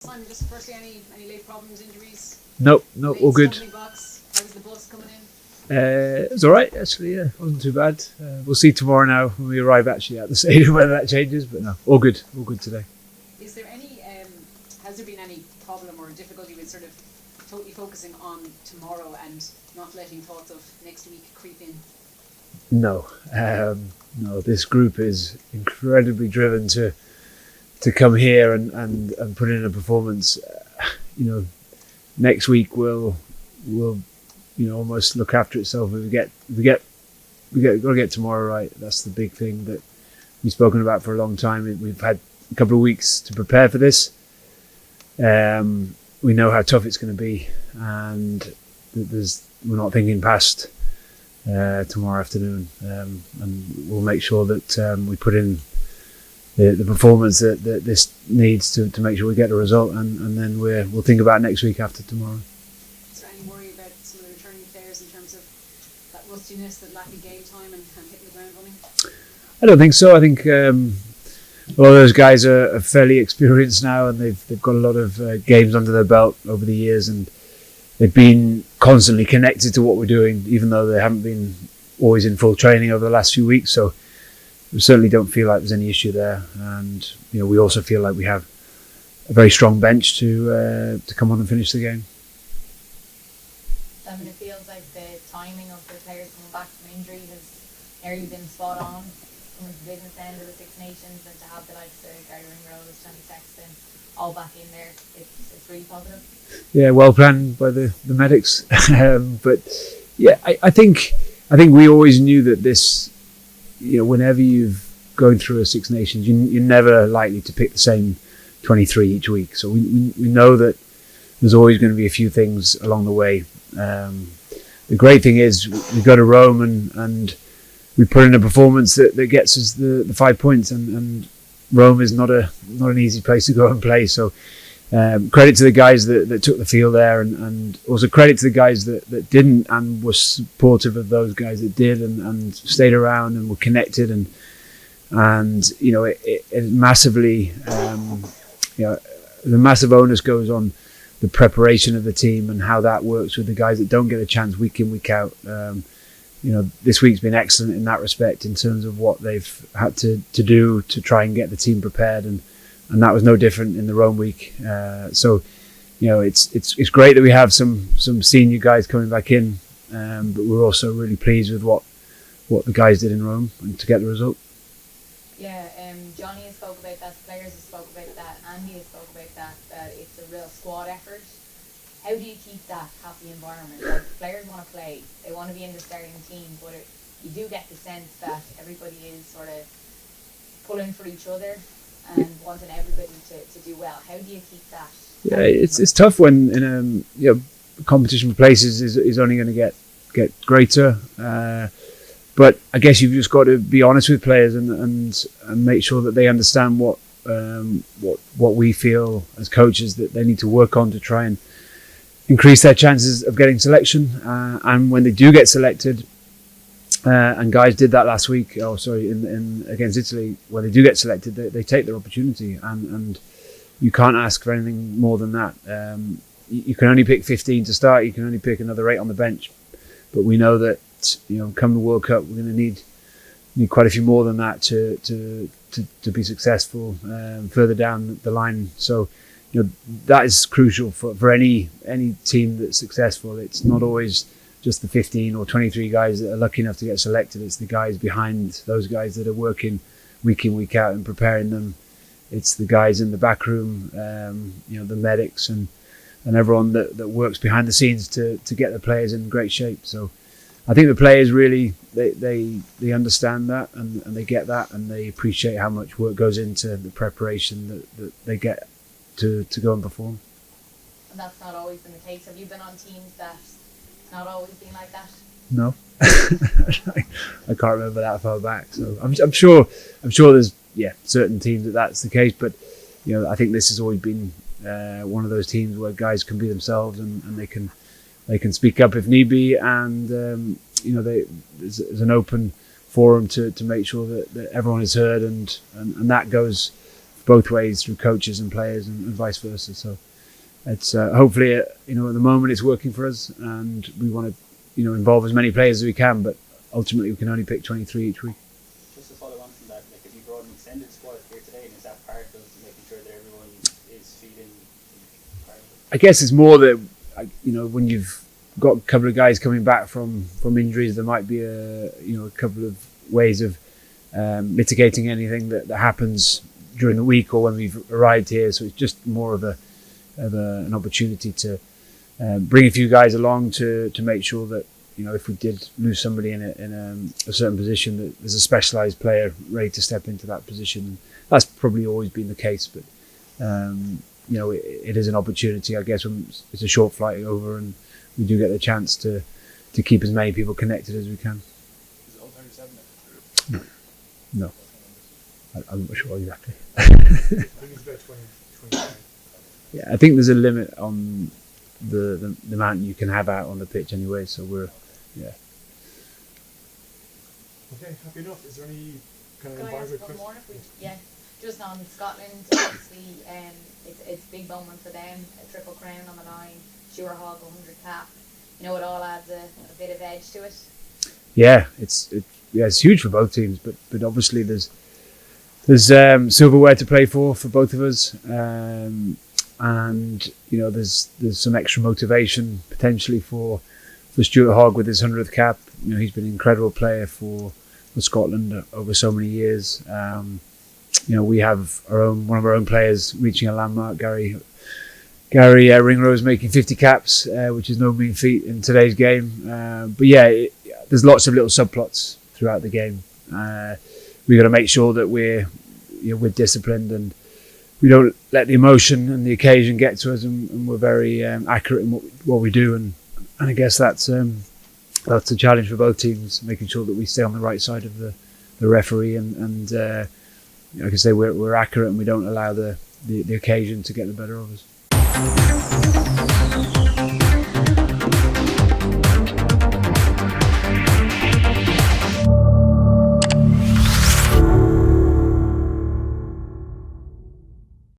Simon, just firstly, any late problems, injuries? No, all good. Box. How was the bus coming in? It was all right, actually. Yeah, wasn't too bad. We'll see tomorrow now when we arrive actually at the stadium whether that changes. But no, all good today. Is there any? Has there been any problem or difficulty with sort of totally focusing on tomorrow and not letting thoughts of next week creep in? No, no. This group is incredibly driven to come here and put in a performance. Next week will almost look after itself. We got to get tomorrow right. That's the big thing that we've spoken about for a long time. We've had a couple of weeks to prepare for this. We know how tough it's going to be, and we're not thinking past tomorrow afternoon, and we'll make sure that we put in the performance that this needs to make sure we get a result, and then we'll think about next week after tomorrow. Is there any worry about some of the returning players in terms of that rustiness, that lack of game time and hitting the ground running? I don't think so. I think a lot of those guys are fairly experienced now, and they've got a lot of games under their belt over the years, and they've been constantly connected to what we're doing, even though they haven't been always in full training over the last few weeks. So we certainly don't feel like there's any issue there, and we also feel like we have a very strong bench to come on and finish the game. It feels like the timing of the players coming back from injury has nearly been spot on from the business end of the Six Nations, and to have the likes of Gary Ringrose, Johnny Sexton all back in there, it's really positive. Yeah, well planned by the medics, but yeah, I think we always knew that this. Whenever you've gone through a Six Nations, you're never likely to pick the same 23 each week. So we know that there's always going to be a few things along the way. The great thing is we go to Rome and we put in a performance that gets us the 5 points. And Rome is not an easy place to go and play. So credit to the guys that took the field there, and also credit to the guys that didn't and were supportive of those guys that did and stayed around and were connected, and it massively the massive onus goes on the preparation of the team and how that works with the guys that don't get a chance week in, week out. This week's been excellent in that respect in terms of what they've had to do to try and get the team prepared, and that was no different in the Rome week. So it's great that we have some senior guys coming back in, but we're also really pleased with what the guys did in Rome and to get the result. Yeah, Johnny has spoke about that, the players have spoke about that, Andy has spoke about that it's a real squad effort. How do you keep that happy environment? Like, players want to play, they want to be in the starting team, but you do get the sense that everybody is sort of pulling for each other and wanting everybody to do well. How do you keep that? Yeah, it's tough when competition for places is only going to get greater. But I guess you've just got to be honest with players and make sure that they understand what we feel as coaches that they need to work on to try and increase their chances of getting selection. And when they do get selected, and guys did that last week. In against Italy, when they do get selected, they take their opportunity, and you can't ask for anything more than that. You can only pick 15 to start. You can only pick another 8 on the bench, but we know that come the World Cup, we're going to need quite a few more than that to be successful further down the line. So that is crucial for any team that's successful. It's not always just the 15 or 23 guys that are lucky enough to get selected. It's the guys behind those guys that are working week in, week out and preparing them. It's the guys in the back room, the medics and everyone that works behind the scenes to get the players in great shape. So I think the players really, they understand that and they get that, and they appreciate how much work goes into the preparation that they get to go and perform. And that's not always been the case. Have you been on teams that not always been like that? No, I can't remember that far back. So I'm sure there's certain teams that's the case. But I think this has always been one of those teams where guys can be themselves and they can speak up if need be, and there's an open forum to make sure that everyone is heard, and that goes both ways through coaches and players and vice versa. So it's hopefully at the moment it's working for us, and we want to involve as many players as we can, but ultimately we can only pick 23 each week. Just to follow on from that, like, if you brought an extended squad here today, and is that part of making sure that everyone is feeling part of it? I guess it's more that when you've got a couple of guys coming back from injuries, there might be a couple of ways of mitigating anything that happens during the week or when we've arrived here. So it's just more of an opportunity to bring a few guys along to make sure that if we did lose somebody in a certain position, that there's a specialised player ready to step into that position. And that's probably always been the case, but it is an opportunity, I guess, when it's a short flight over and we do get the chance to keep as many people connected as we can. Is it all 37? No. I'm not sure exactly. I think it's about 20. Yeah, I think there's a limit on the amount you can have out on the pitch anyway, so Okay, happy enough. Is there any kind of Can I ask embargo one more? questions? Yeah, just on Scotland, obviously, it's a big moment for them, a triple crown on the line, Sure Hog 100 cap. It all adds a bit of edge to it. Yeah, it's huge for both teams, but obviously there's silverware to play for both of us, and there's some extra motivation potentially for Stuart Hogg with his 100th cap. He's been an incredible player for Scotland over so many years. We have one of our own players reaching a landmark. Gary Ringrose making 50 caps, which is no mean feat in today's game. But yeah, there's lots of little subplots throughout the game. We've got to make sure that we're disciplined and we don't let the emotion and the occasion get to us, and we're very accurate in what we do. And I guess that's a challenge for both teams, making sure that we stay on the right side of the referee and like I say, we're accurate and we don't allow the occasion to get the better of us.